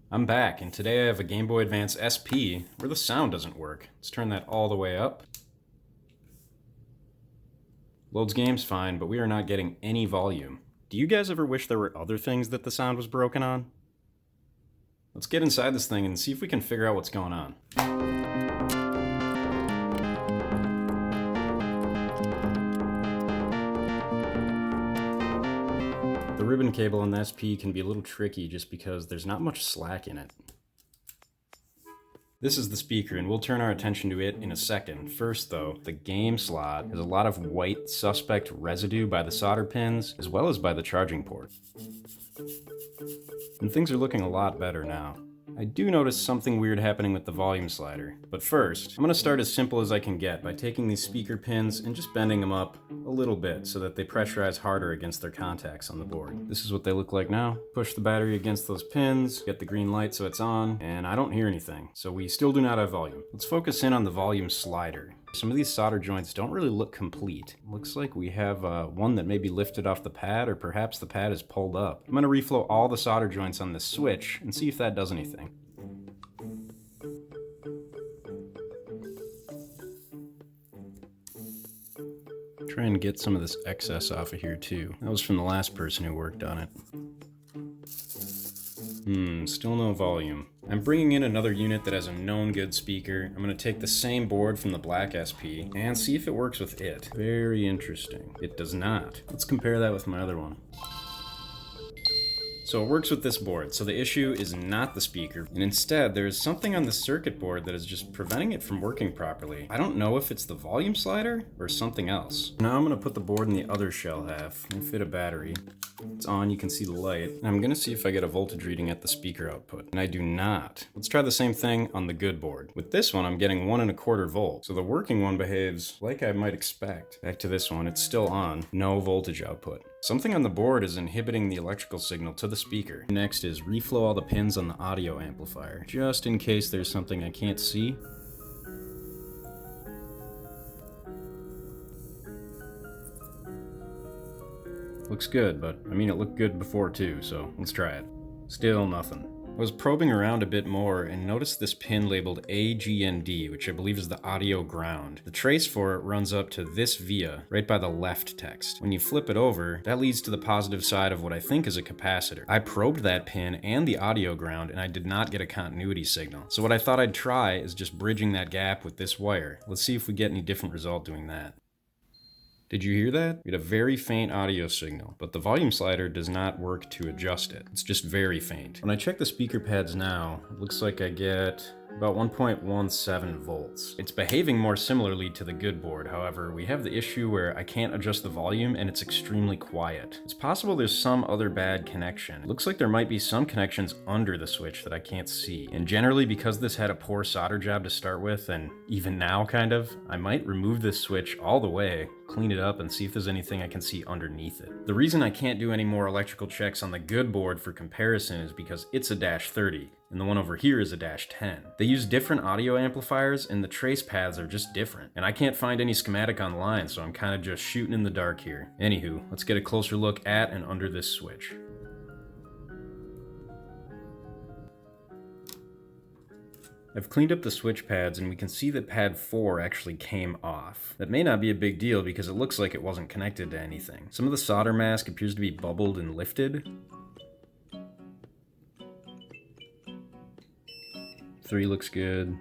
I'm back, and today I have a Game Boy Advance SP where the sound doesn't work. Let's turn that all the way up. Loads games fine, but we are not getting any volume. Do you guys ever wish there were other things that the sound was broken on? Let's get inside this thing and see if we can figure out what's going on. The ribbon cable on the SP can be a little tricky just because there's not much slack in it. This is the speaker, and we'll turn our attention to it in a second. First though, the game slot has a lot of white suspect residue by the solder pins, as well as by the charging port. And things are looking a lot better now. I do notice something weird happening with the volume slider. But first, I'm going to start as simple as I can get by taking these speaker pins and just bending them up a little bit so that they pressurize harder against their contacts on the board. This is what they look like now. Push the battery against those pins, get the green light so it's on, and I don't hear anything. So we still do not have volume. Let's focus in on the volume slider. Some of these solder joints don't really look complete. Looks like we have one that may be lifted off the pad, or perhaps the pad is pulled up. I'm going to reflow all the solder joints on this switch and see if that does anything. Try and get some of this excess off of here too. That was from the last person who worked on it. Still no volume. I'm bringing in another unit that has a known good speaker. I'm going to take the same board from the black SP and see if it works with it. Very interesting. It does not. Let's compare that with my other one. So it works with this board, so the issue is not the speaker, and instead there is something on the circuit board that is just preventing it from working properly. I don't know if it's the volume slider or something else. Now I'm going to put the board in the other shell half and fit a battery. It's on, you can see the light, and I'm going to see if I get a voltage reading at the speaker output, and I do not. Let's try the same thing on the good board. With this one I'm getting 1.25 volts, so the working one behaves like I might expect. Back to this one, it's still on, no voltage output. Something on the board is inhibiting the electrical signal to the speaker. Next is reflow all the pins on the audio amplifier, just in case there's something I can't see. Looks good, but I mean it looked good before too, so let's try it. Still nothing. I was probing around a bit more and noticed this pin labeled AGND, which I believe is the audio ground. The trace for it runs up to this via, right by the left text. When you flip it over, that leads to the positive side of what I think is a capacitor. I probed that pin and the audio ground, and I did not get a continuity signal. So what I thought I'd try is just bridging that gap with this wire. Let's see if we get any different result doing that. Did you hear that? We had a very faint audio signal, but the volume slider does not work to adjust it. It's just very faint. When I check the speaker pads now, it looks like I get about 1.17 volts. It's behaving more similarly to the good board, however, we have the issue where I can't adjust the volume and it's extremely quiet. It's possible there's some other bad connection. It looks like there might be some connections under the switch that I can't see. And generally, because this had a poor solder job to start with, and even now kind of, I might remove this switch all the way, clean it up, and see if there's anything I can see underneath it. The reason I can't do any more electrical checks on the good board for comparison is because it's a -30. And the one over here is a -10. They use different audio amplifiers and the trace paths are just different. And I can't find any schematic online, so I'm kind of just shooting in the dark here. Anywho, let's get a closer look at and under this switch. I've cleaned up the switch pads and we can see that pad 4 actually came off. That may not be a big deal because it looks like it wasn't connected to anything. Some of the solder mask appears to be bubbled and lifted. 3 looks good,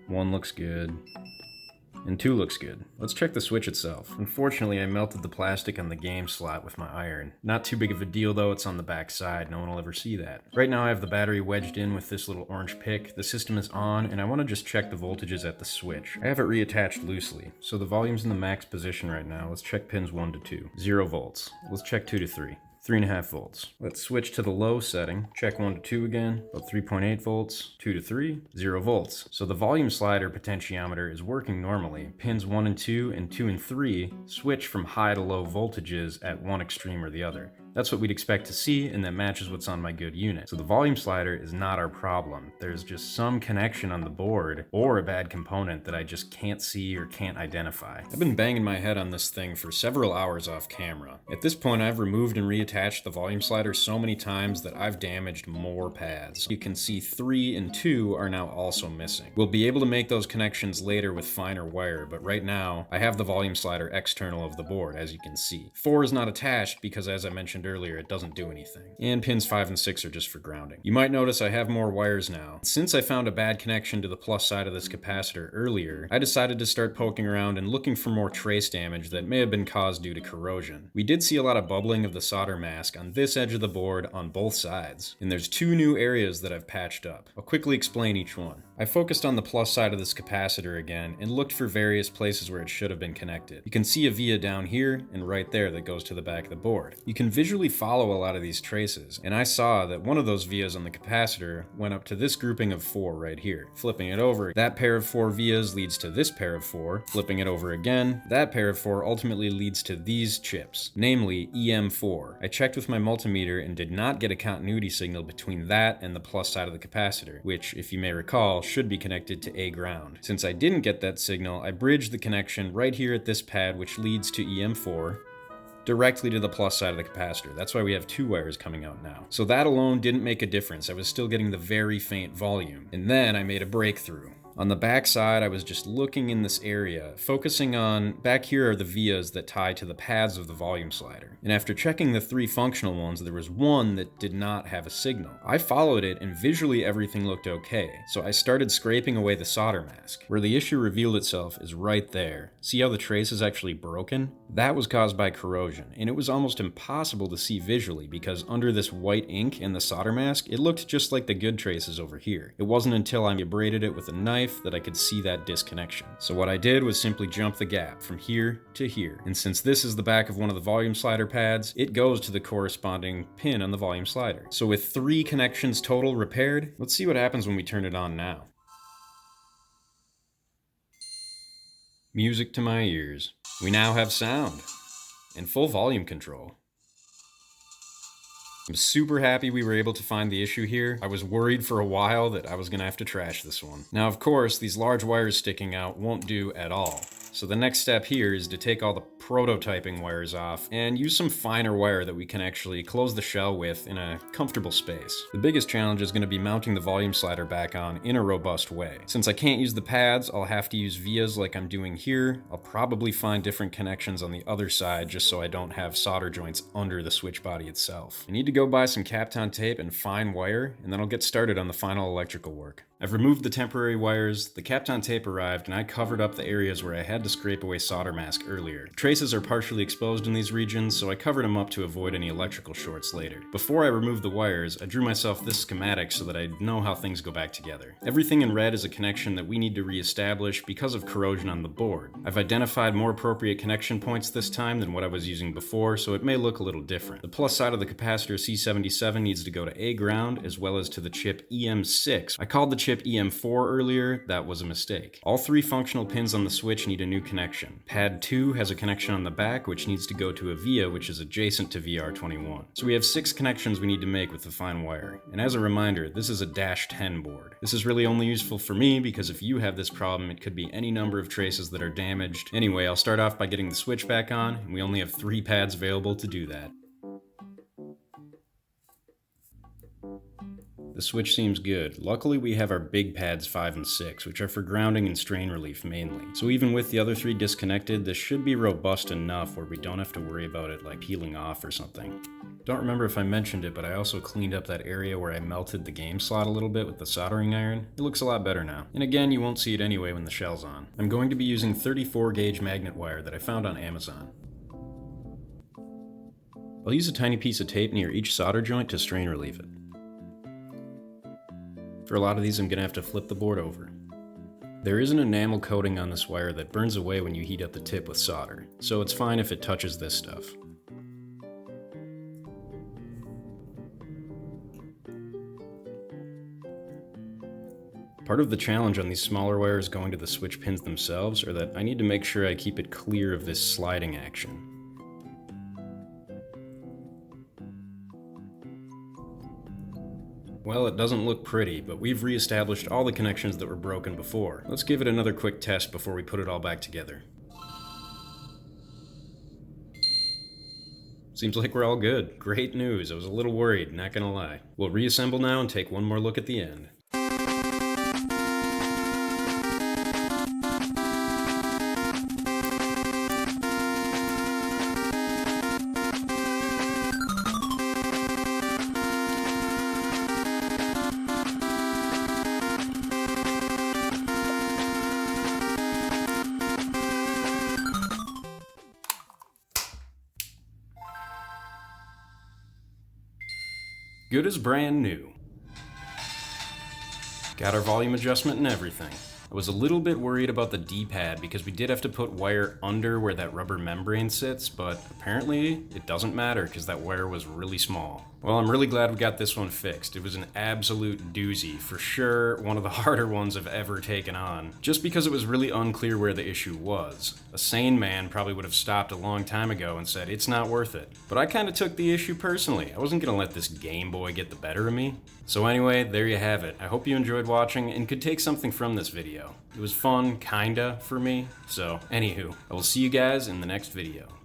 1 looks good, and 2 looks good. Let's check the switch itself. Unfortunately, I melted the plastic on the game slot with my iron. Not too big of a deal though, it's on the back side, no one will ever see that. Right now I have the battery wedged in with this little orange pick, the system is on, and I want to just check the voltages at the switch. I have it reattached loosely, so the volume's in the max position right now. Let's check pins 1 to 2. 0 volts. Let's check 2 to 3. 3.5 volts. Let's switch to the low setting. Check 1 to 2 again. About 3.8 volts. 2 to 3. 0 volts. So the volume slider potentiometer is working normally. Pins 1 and 2 and 3 switch from high to low voltages at one extreme or the other. That's what we'd expect to see, and that matches what's on my good unit. So the volume slider is not our problem. There's just some connection on the board or a bad component that I just can't see or can't identify. I've been banging my head on this thing for several hours off camera. At this point, I've removed and reattached the volume slider so many times that I've damaged more pads. You can see 3 and 2 are now also missing. We'll be able to make those connections later with finer wire, but right now I have the volume slider external of the board, as you can see. 4 is not attached because, as I mentioned earlier, it doesn't do anything. And pins 5 and 6 are just for grounding. You might notice I have more wires now. Since I found a bad connection to the plus side of this capacitor earlier, I decided to start poking around and looking for more trace damage that may have been caused due to corrosion. We did see a lot of bubbling of the solder mask on this edge of the board on both sides, and there's 2 new areas that I've patched up. I'll quickly explain each one. I focused on the plus side of this capacitor again and looked for various places where it should have been connected. You can see a via down here and right there that goes to the back of the board. You can visually follow a lot of these traces, and I saw that one of those vias on the capacitor went up to this grouping of 4 right here. Flipping it over, that pair of 4 vias leads to this pair of 4. Flipping it over again, that pair of 4 ultimately leads to these chips, namely EM4. I checked with my multimeter and did not get a continuity signal between that and the plus side of the capacitor, which, if you may recall, should be connected to A ground. Since I didn't get that signal, I bridged the connection right here at this pad, which leads to EM4, directly to the plus side of the capacitor. That's why we have 2 wires coming out now. So that alone didn't make a difference. I was still getting the very faint volume. And then I made a breakthrough. On the back side, I was just looking in this area, focusing on, back here are the vias that tie to the pads of the volume slider. And after checking the 3 functional ones, there was one that did not have a signal. I followed it and visually everything looked okay, so I started scraping away the solder mask. Where the issue revealed itself is right there. See how the trace is actually broken? That was caused by corrosion, and it was almost impossible to see visually because under this white ink and the solder mask, it looked just like the good traces over here. It wasn't until I abraded it with a knife that I could see that disconnection. So what I did was simply jump the gap from here to here. And since this is the back of one of the volume slider pads, it goes to the corresponding pin on the volume slider. So with 3 connections total repaired, let's see what happens when we turn it on now. Music to my ears. We now have sound and full volume control. I'm super happy we were able to find the issue here. I was worried for a while that I was gonna have to trash this one. Now, of course, these large wires sticking out won't do at all. So the next step here is to take all the prototyping wires off and use some finer wire that we can actually close the shell with in a comfortable space. The biggest challenge is going to be mounting the volume slider back on in a robust way. Since I can't use the pads, I'll have to use vias like I'm doing here. I'll probably find different connections on the other side just so I don't have solder joints under the switch body itself. I need to go buy some Kapton tape and fine wire, and then I'll get started on the final electrical work. I've removed the temporary wires, the Kapton tape arrived, and I covered up the areas where I had to scrape away solder mask earlier. Traces are partially exposed in these regions, so I covered them up to avoid any electrical shorts later. Before I removed the wires, I drew myself this schematic so that I'd know how things go back together. Everything in red is a connection that we need to reestablish because of corrosion on the board. I've identified more appropriate connection points this time than what I was using before, so it may look a little different. The plus side of the capacitor C77 needs to go to A ground as well as to the chip EM6. I called the chip EM4 earlier, that was a mistake. All 3 functional pins on the switch need a new connection. Pad 2 has a connection on the back which needs to go to a via which is adjacent to VR21. So we have 6 connections we need to make with the fine wire. And as a reminder, this is a -10 board. This is really only useful for me because if you have this problem, it could be any number of traces that are damaged. Anyway, I'll start off by getting the switch back on, and we only have 3 pads available to do that. The switch seems good. Luckily, we have our big pads 5 and 6, which are for grounding and strain relief mainly. So even with the other 3 disconnected, this should be robust enough where we don't have to worry about it like peeling off or something. Don't remember if I mentioned it, but I also cleaned up that area where I melted the game slot a little bit with the soldering iron. It looks a lot better now. And again, you won't see it anyway when the shell's on. I'm going to be using 34 gauge magnet wire that I found on Amazon. I'll use a tiny piece of tape near each solder joint to strain relieve it. For a lot of these, I'm going to have to flip the board over. There is an enamel coating on this wire that burns away when you heat up the tip with solder, so it's fine if it touches this stuff. Part of the challenge on these smaller wires going to the switch pins themselves are that I need to make sure I keep it clear of this sliding action. Well, it doesn't look pretty, but we've reestablished all the connections that were broken before. Let's give it another quick test before we put it all back together. Seems like we're all good. Great news. I was a little worried, not gonna lie. We'll reassemble now and take one more look at the end. Good as brand new. Got our volume adjustment and everything. I was a little bit worried about the D-pad because we did have to put wire under where that rubber membrane sits, but apparently it doesn't matter because that wire was really small. Well, I'm really glad we got this one fixed. It was an absolute doozy. For sure, one of the harder ones I've ever taken on, just because it was really unclear where the issue was. A sane man probably would have stopped a long time ago and said, it's not worth it. But I kind of took the issue personally. I wasn't gonna let this Game Boy get the better of me. So anyway, there you have it. I hope you enjoyed watching and could take something from this video. It was fun, kinda, for me. So, anywho, I will see you guys in the next video.